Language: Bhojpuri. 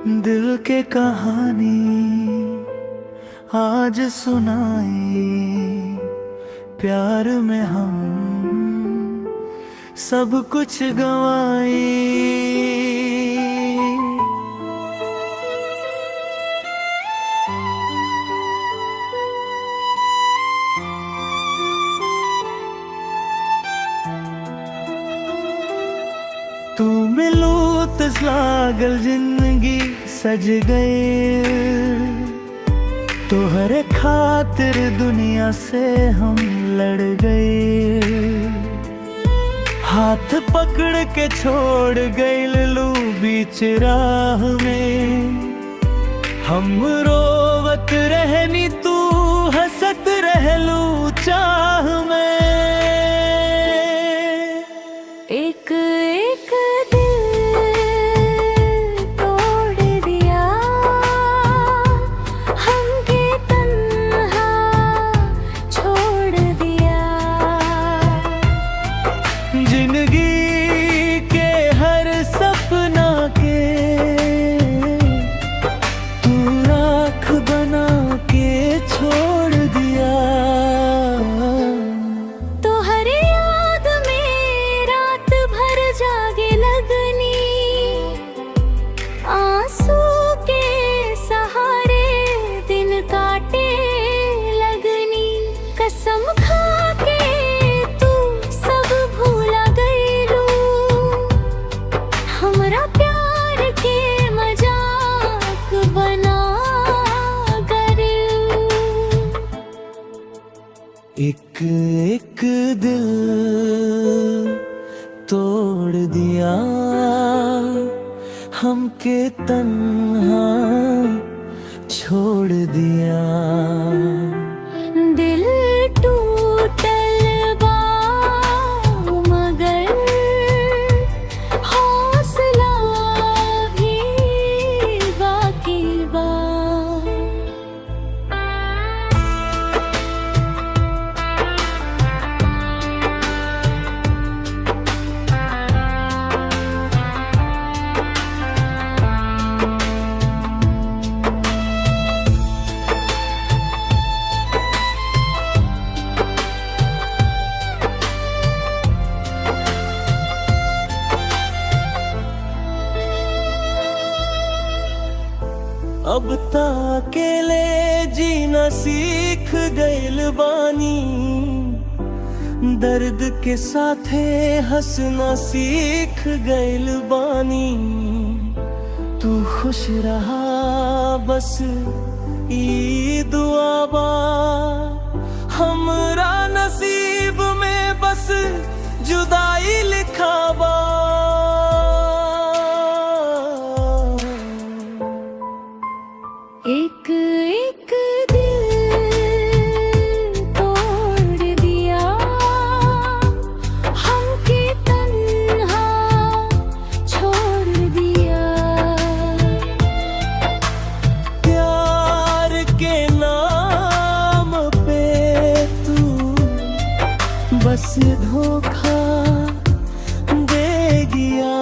दिल के कहानी आज सुनाई, प्यार में हम सब कुछ गंवाई। तू मिलू तस लागल जिंदगी सज गए, तोहरे खातिर दुनिया से हम लड़ गए। हाथ पकड़ के छोड़ गए लू बीच राह में, हम रोवत रहनी तू हंसत रहलू चाह में। एक एक दिल तोड़ दिया, हमके तन्हा छोड़ दिया। जिंदगी के हर सपना के तू राख बना के छोड़ दिया। कसम खा के तू सब भूला गईलू, हमरा प्यार के मजाक बना गईलू। एक एक दिल तोड़ दिया, हमके तन्हा छोड़ दिया। दिल टूटल बा मगर हौसला भी बाकी बा। अब ता अकेले जीना सीख गइल बानी, दर्द के साथे हंसना सीख गइल बानी। तू खुश रहा बस ई दुआ बा, हमरा नसीब में बस जुदाई लिखा बा। एक एक दिल तोड़ दिया, हमके तन्हा छोड़ दिया। प्यार के नाम पे तू बस धोखा दे गया।